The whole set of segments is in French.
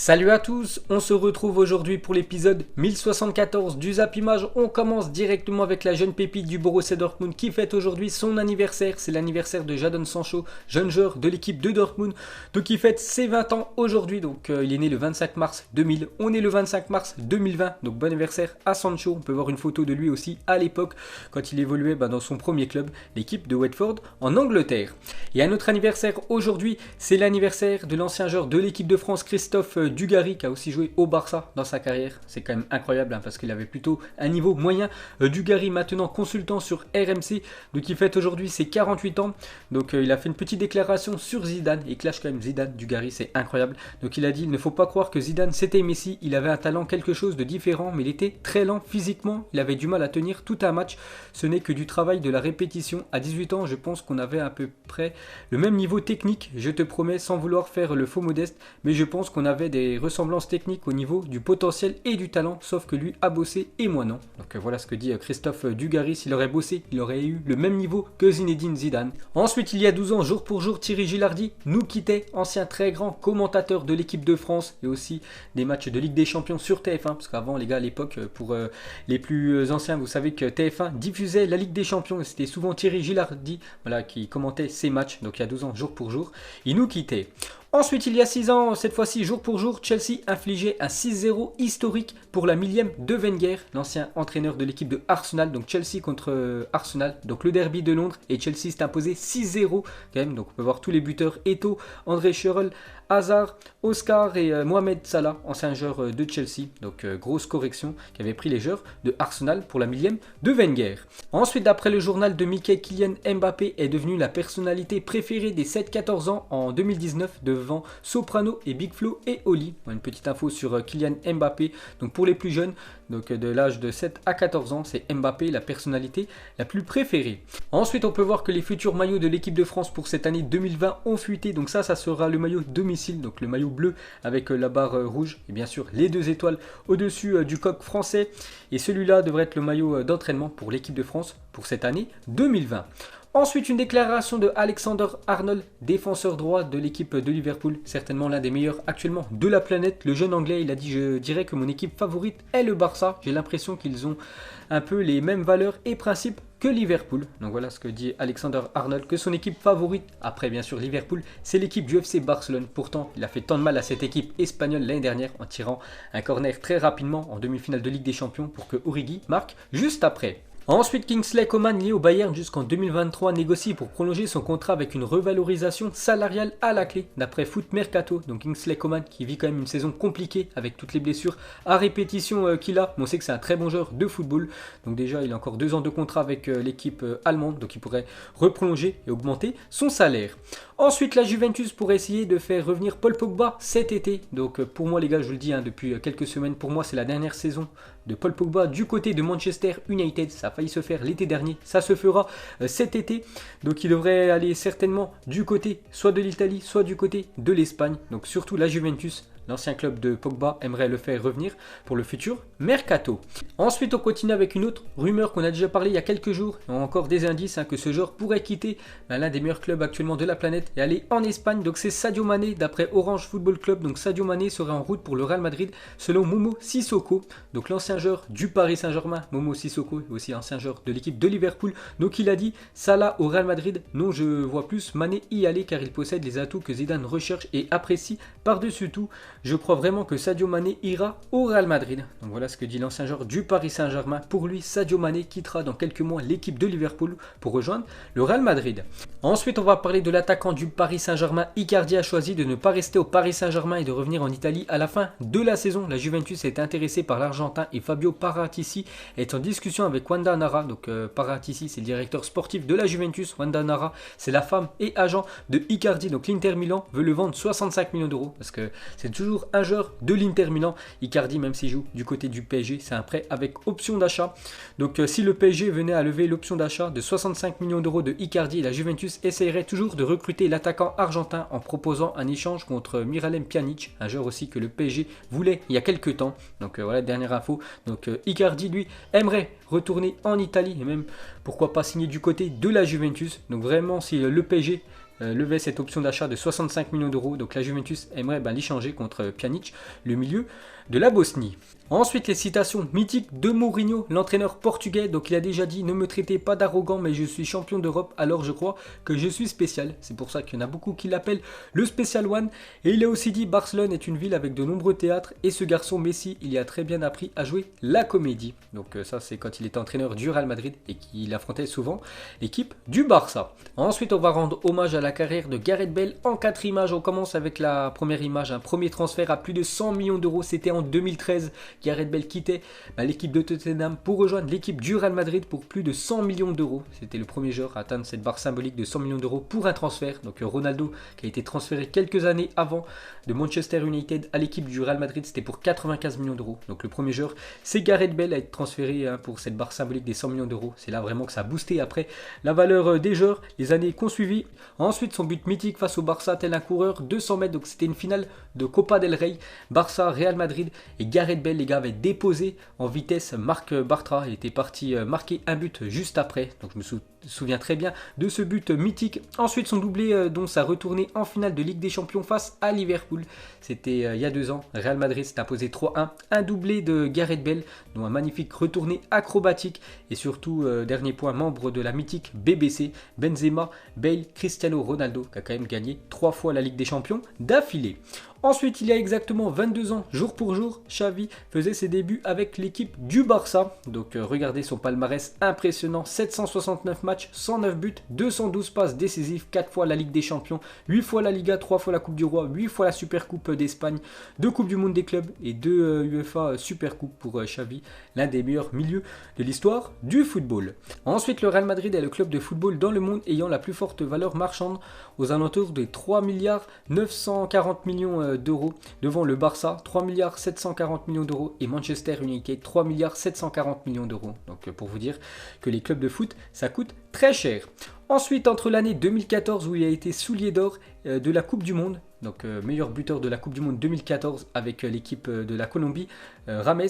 Salut à tous, on se retrouve aujourd'hui pour l'épisode 1074 du Zap Image. On commence directement avec la jeune pépite du Borussia Dortmund qui fête aujourd'hui son anniversaire. C'est l'anniversaire de Jadon Sancho, jeune joueur de l'équipe de Dortmund. Donc il fête ses 20 ans aujourd'hui. Donc il est né le 25 mars 2000. On est le 25 mars 2020. Donc bon anniversaire à Sancho. On peut voir une photo de lui aussi à l'époque quand il évoluait dans son premier club, l'équipe de Watford en Angleterre. Et un autre anniversaire aujourd'hui, c'est l'anniversaire de l'ancien joueur de l'équipe de France, Christophe Dugarry, qui a aussi joué au Barça dans sa carrière. C'est quand même incroyable parce qu'il avait plutôt un niveau moyen. Dugarry maintenant consultant sur RMC, donc il fête aujourd'hui ses 48 ans. Donc il a fait une petite déclaration sur Zidane, il clash quand même Zidane, Dugarry, c'est incroyable. Donc il a dit: il ne faut pas croire que Zidane c'était Messi, il avait un talent quelque chose de différent, mais il était très lent physiquement, il avait du mal à tenir tout un match. Ce n'est que du travail, de la répétition. À 18 ans, je pense qu'on avait à peu près le même niveau technique, je te promets, sans vouloir faire le faux modeste, mais je pense qu'on avait des ressemblances techniques au niveau du potentiel et du talent, sauf que lui a bossé et moi non. Donc voilà ce que dit Christophe Dugarry: s'il aurait bossé, il aurait eu le même niveau que Zinedine Zidane. Ensuite, il y a 12 ans, jour pour jour, Thierry Gilardi nous quittait, ancien très grand commentateur de l'équipe de France et aussi des matchs de Ligue des Champions sur TF1, parce qu'avant les gars, à l'époque, pour les plus anciens, vous savez que TF1 diffusait la Ligue des Champions et c'était souvent Thierry Gilardi qui commentait ces matchs. Donc il y a 12 ans, jour pour jour, il nous quittait. Ensuite, il y a 6 ans, cette fois-ci jour pour jour, Chelsea infligeait un 6-0 historique pour la millième de Wenger, l'ancien entraîneur de l'équipe de Arsenal. Donc Chelsea contre Arsenal, donc le derby de Londres, et Chelsea s'est imposé 6-0 quand même. Donc on peut voir tous les buteurs: Eto'o, André Schürrle, Hazard, Oscar et Mohamed Salah, ancien joueur de Chelsea. Donc grosse correction qui avait pris les joueurs de Arsenal pour la millième de Wenger. Ensuite, d'après le journal de Mickey, Kylian Mbappé est devenu la personnalité préférée des 7-14 ans en 2019 devant Soprano et Big Flo et Oli. Une petite info sur Kylian Mbappé. Donc pour les plus jeunes, donc de l'âge de 7 à 14 ans, c'est Mbappé la personnalité la plus préférée. Ensuite, on peut voir que les futurs maillots de l'équipe de France pour cette année 2020 ont fuité. Donc ça sera le maillot domicile, donc le maillot bleu avec la barre rouge et bien sûr les 2 étoiles au-dessus du coq français. Et celui-là devrait être le maillot d'entraînement pour l'équipe de France pour cette année 2020. Ensuite, une déclaration de Alexander Arnold, défenseur droit de l'équipe de Liverpool, certainement l'un des meilleurs actuellement de la planète. Le jeune anglais, il a dit: je dirais que mon équipe favorite est le Barça. J'ai l'impression qu'ils ont un peu les mêmes valeurs et principes que Liverpool. Donc voilà ce que dit Alexander Arnold, que son équipe favorite, après bien sûr Liverpool, c'est l'équipe du FC Barcelone. Pourtant, il a fait tant de mal à cette équipe espagnole l'année dernière en tirant un corner très rapidement en demi-finale de Ligue des Champions pour que Origi marque juste après. Ensuite, Kingsley Coman, lié au Bayern jusqu'en 2023, négocie pour prolonger son contrat avec une revalorisation salariale à la clé, d'après Foot Mercato. Donc Kingsley Coman qui vit quand même une saison compliquée avec toutes les blessures à répétition qu'il a. Mais on sait que c'est un très bon joueur de football. Donc déjà, il a encore 2 ans de contrat avec l'équipe allemande, donc il pourrait reprolonger et augmenter son salaire. Ensuite, la Juventus pourrait essayer de faire revenir Paul Pogba cet été. Donc pour moi les gars, je vous le dis depuis quelques semaines, pour moi c'est la dernière saison de Paul Pogba du côté de Manchester United. Ça a failli se faire l'été dernier, ça se fera cet été. Donc il devrait aller certainement du côté soit de l'Italie, soit du côté de l'Espagne. Donc surtout la Juventus, l'ancien club de Pogba, aimerait le faire revenir pour le futur mercato. Ensuite, on continue avec une autre rumeur qu'on a déjà parlé il y a quelques jours. On a encore des indices que ce joueur pourrait quitter l'un des meilleurs clubs actuellement de la planète et aller en Espagne. Donc c'est Sadio Mané, d'après Orange Football Club. Donc Sadio Mané serait en route pour le Real Madrid selon Momo Sissoko. Donc l'ancien joueur du Paris Saint-Germain, Momo Sissoko, est aussi ancien joueur de l'équipe de Liverpool. Donc il a dit: Salah au Real Madrid, non, je vois plus Mané y aller car il possède les atouts que Zidane recherche et apprécie par-dessus tout. Je crois vraiment que Sadio Mané ira au Real Madrid. Donc voilà ce que dit l'ancien joueur du Paris Saint-Germain. Pour lui, Sadio Mané quittera dans quelques mois l'équipe de Liverpool pour rejoindre le Real Madrid. Ensuite, on va parler de l'attaquant du Paris Saint-Germain. Icardi a choisi de ne pas rester au Paris Saint-Germain et de revenir en Italie à la fin de la saison. La Juventus est intéressée par l'Argentin et Fabio Paratici est en discussion avec Wanda Nara. Donc Paratici, c'est le directeur sportif de la Juventus. Wanda Nara, c'est la femme et agent de Icardi. Donc l'Inter Milan veut le vendre 65 millions d'euros parce que c'est toujours un joueur de l'Inter Milan. Icardi, même s'il joue du côté du PSG, c'est un prêt avec option d'achat. Donc si le PSG venait à lever l'option d'achat de 65 millions d'euros de Icardi, la Juventus essayerait toujours de recruter l'attaquant argentin en proposant un échange contre Miralem Pjanic, un joueur aussi que le PSG voulait il y a quelques temps. Donc voilà, dernière info. Donc Icardi, lui, aimerait retourner en Italie et même pourquoi pas signer du côté de la Juventus. Donc vraiment, si le PSG levait cette option d'achat de 65 millions d'euros. Donc la Juventus aimerait l'échanger contre Pjanic, le milieu de la Bosnie. Ensuite, les citations mythiques de Mourinho, l'entraîneur portugais. Donc il a déjà dit: ne me traitez pas d'arrogant, mais je suis champion d'Europe, alors je crois que je suis spécial. C'est pour ça qu'il y en a beaucoup qui l'appellent le Special One. Et il a aussi dit: Barcelone est une ville avec de nombreux théâtres, et ce garçon Messi, il y a très bien appris à jouer la comédie. Donc ça, c'est quand il était entraîneur du Real Madrid et qu'il affrontait souvent l'équipe du Barça. Ensuite, on va rendre hommage à la carrière de Gareth Bale en 4 images. On commence avec la première image, un premier transfert à plus de 100 millions d'euros. C'était en 2013. Gareth Bale quittait l'équipe de Tottenham pour rejoindre l'équipe du Real Madrid pour plus de 100 millions d'euros. C'était le premier joueur à atteindre cette barre symbolique de 100 millions d'euros pour un transfert. Donc Ronaldo, qui a été transféré quelques années avant de Manchester United à l'équipe du Real Madrid, c'était pour 95 millions d'euros. Donc le premier joueur, c'est Gareth Bale à être transféré pour cette barre symbolique des 100 millions d'euros. C'est là vraiment que ça a boosté après la valeur des joueurs les années qu'on suivi. Ensuite, son but mythique face au Barça, tel un coureur, 200 mètres. Donc c'était une finale de Copa del Rey, Barça, Real Madrid, et Gareth Bale, les gars, avait déposé en vitesse Marc Bartra. Il était parti marquer un but juste après. Donc je me souviens très bien de ce but mythique. Ensuite, son doublé, dont sa retournée en finale de Ligue des Champions face à Liverpool. C'était il y a 2 ans. Real Madrid s'est imposé 3-1. Un doublé de Gareth Bale, dont un magnifique retourné acrobatique. Et surtout, dernier point, membre de la mythique BBC, Benzema, Bale, Cristiano Ronaldo, qui a quand même gagné 3 fois la Ligue des Champions d'affilée. Ensuite, il y a exactement 22 ans, jour pour jour, Xavi faisait ses débuts avec l'équipe du Barça. Donc regardez son palmarès impressionnant: 769 matchs, 109 buts, 212 passes décisives, 4 fois la Ligue des Champions, 8 fois la Liga, 3 fois la Coupe du Roi, 8 fois la Super Coupe d'Espagne, 2 Coupes du Monde des clubs et 2 UEFA Super Coupe pour Xavi, l'un des meilleurs milieux de l'histoire du football. Ensuite, le Real Madrid est le club de football dans le monde ayant la plus forte valeur marchande, aux alentours de 3 milliards 940 millions d'euros, devant le Barça 3 milliards 740 millions d'euros et Manchester United 3 milliards 740 millions d'euros. Donc pour vous dire que les clubs de foot, ça coûte très cher. Ensuite, entre l'année 2014 où il a été soulier d'or de la Coupe du Monde, donc meilleur buteur de la Coupe du Monde 2014 avec l'équipe de la Colombie, Rames,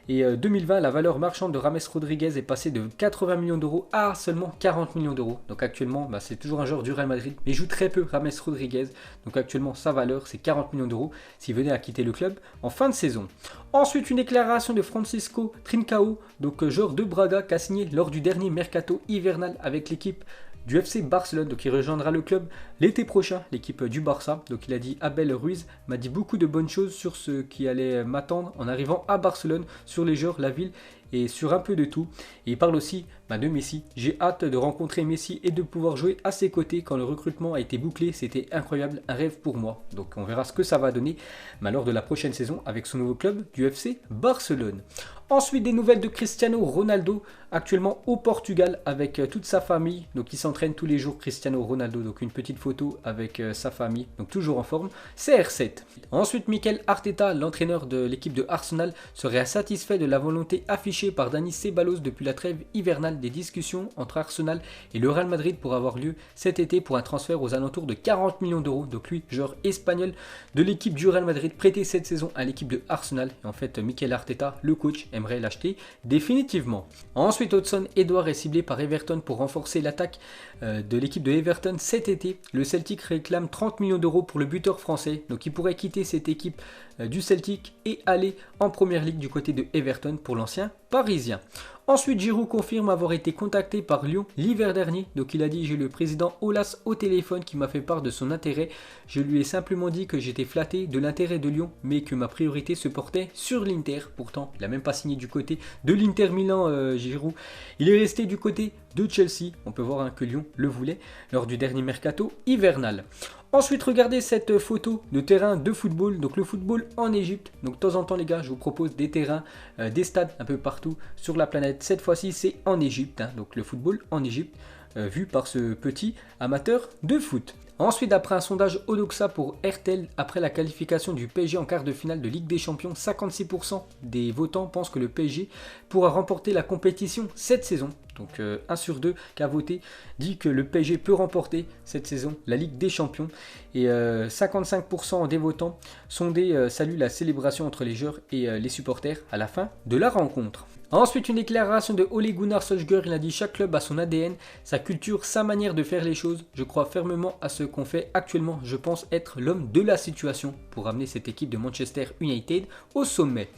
et 2020, la valeur marchande de Rames Rodriguez est passée de 80 millions d'euros à seulement 40 millions d'euros. Donc actuellement, c'est toujours un joueur du Real Madrid, mais il joue très peu, Rames Rodriguez. Donc actuellement, sa valeur, c'est 40 millions d'euros s'il venait à quitter le club en fin de saison. Ensuite, une déclaration de Francisco Trincao, donc joueur de Braga, qui a signé lors du dernier mercato hivernal avec l'équipe du FC Barcelone. Donc il rejoindra le club l'été prochain, l'équipe du Barça. Donc il a dit: Abel Ruiz m'a dit beaucoup de bonnes choses sur ce qui allait m'attendre en arrivant à Barcelone, sur les joueurs, la ville et sur un peu de tout. Et il parle aussi de Messi. J'ai hâte de rencontrer Messi et de pouvoir jouer à ses côtés quand le recrutement a été bouclé. C'était incroyable, un rêve pour moi. Donc on verra ce que ça va donner lors de la prochaine saison avec son nouveau club du FC Barcelone. Ensuite, des nouvelles de Cristiano Ronaldo, actuellement au Portugal avec toute sa famille. Donc il s'entraîne tous les jours, Cristiano Ronaldo. Donc une petite photo avec sa famille, donc toujours en forme. CR7. Ensuite, Mikel Arteta, l'entraîneur de l'équipe de Arsenal, serait satisfait de la volonté affichée par Dani Ceballos depuis la trêve hivernale des discussions entre Arsenal et le Real Madrid pour avoir lieu cet été pour un transfert aux alentours de 40 millions d'euros. Donc lui, joueur espagnol de l'équipe du Real Madrid, prêté cette saison à l'équipe de Arsenal. Et en fait, Mikel Arteta, le coach, aimerait l'acheter définitivement. Ensuite, Hudson-Edouard est ciblé par Everton pour renforcer l'attaque de l'équipe de Everton cet été. Le Celtic réclame 30 millions d'euros pour le buteur français. Donc il pourrait quitter cette équipe du Celtic et aller en première ligue du côté de Everton pour l'ancien parisien. Ensuite, Giroud confirme avoir été contacté par Lyon l'hiver dernier. Donc il a dit: j'ai le président Aulas au téléphone qui m'a fait part de son intérêt. Je lui ai simplement dit que j'étais flatté de l'intérêt de Lyon, mais que ma priorité se portait sur l'Inter. Pourtant, il n'a même pas signé du côté de l'Inter Milan, Giroud. Il est resté du côté de Chelsea. On peut voir que Lyon le voulait lors du dernier mercato hivernal. Ensuite, regardez cette photo de terrain de football, donc le football en Égypte. Donc de temps en temps les gars, je vous propose des terrains, des stades un peu partout sur la planète. Cette fois-ci c'est en Égypte, donc le football en Égypte, vu par ce petit amateur de foot. Ensuite, après un sondage Odoxa pour RTL, après la qualification du PSG en quart de finale de Ligue des Champions, 56% des votants pensent que le PSG pourra remporter la compétition cette saison. Donc 1 sur 2 qui a voté dit que le PSG peut remporter cette saison la Ligue des Champions. Et 55% des votants sondés saluent la célébration entre les joueurs et les supporters à la fin de la rencontre. Ensuite, une déclaration de Ole Gunnar Solskjaer. Il a dit: chaque club a son ADN, sa culture, sa manière de faire les choses. Je crois fermement à ce qu'on fait actuellement, je pense être l'homme de la situation pour amener cette équipe de Manchester United au sommet.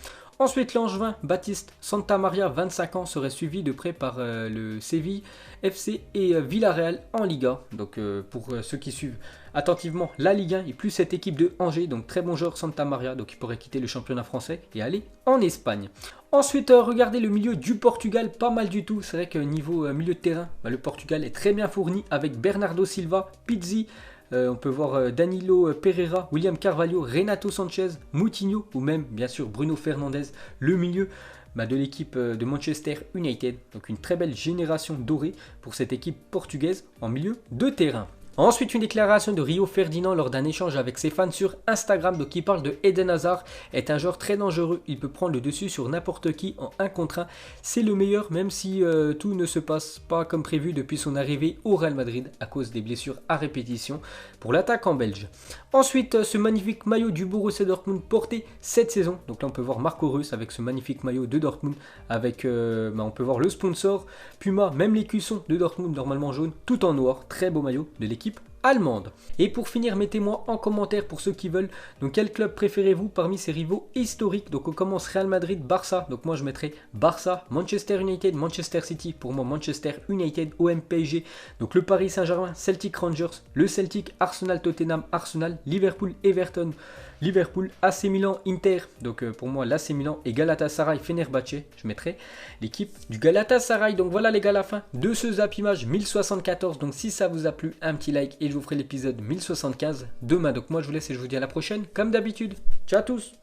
Ensuite, l'Angevin Baptiste Santamaria, 25 ans, serait suivi de près par le Séville FC et Villarreal en Liga. Donc pour ceux qui suivent attentivement la Ligue 1 et plus cette équipe de Angers, donc très bon joueur Santamaria, donc il pourrait quitter le championnat français et aller en Espagne. Ensuite, regardez le milieu du Portugal, pas mal du tout. C'est vrai que niveau milieu de terrain, le Portugal est très bien fourni avec Bernardo Silva, Pizzi. On peut voir Danilo Pereira, William Carvalho, Renato Sanchez, Moutinho ou même bien sûr Bruno Fernandes, le milieu de l'équipe de Manchester United. Donc une très belle génération dorée pour cette équipe portugaise en milieu de terrain. Ensuite, une déclaration de Rio Ferdinand lors d'un échange avec ses fans sur Instagram, donc il parle de Eden Hazard, est un joueur très dangereux, il peut prendre le dessus sur n'importe qui en 1 contre 1, c'est le meilleur même si tout ne se passe pas comme prévu depuis son arrivée au Real Madrid à cause des blessures à répétition pour l'attaquant belge. Ensuite, ce magnifique maillot du Borussia Dortmund porté cette saison, donc là on peut voir Marco Reus avec ce magnifique maillot de Dortmund, avec on peut voir le sponsor, Puma, même les cuissons de Dortmund normalement jaune, tout en noir, très beau maillot de l'équipe allemande. Et pour finir, mettez-moi en commentaire pour ceux qui veulent, donc quel club préférez-vous parmi ces rivaux historiques. Donc on commence Real Madrid, Barça, donc moi je mettrai Barça, Manchester United, Manchester City, pour moi Manchester United, OM, PSG, donc le Paris Saint-Germain, Celtic Rangers, le Celtic, Arsenal, Tottenham, Arsenal, Liverpool, Everton, Liverpool, AC Milan, Inter, donc pour moi l'AC Milan et Galatasaray, Fenerbahçe, je mettrai l'équipe du Galatasaray. Donc voilà les gars, la fin de ce Zapimage 1074, donc si ça vous a plu, un petit like et je vous ferai l'épisode 1075 demain. Donc moi je vous laisse et je vous dis à la prochaine comme d'habitude. Ciao à tous.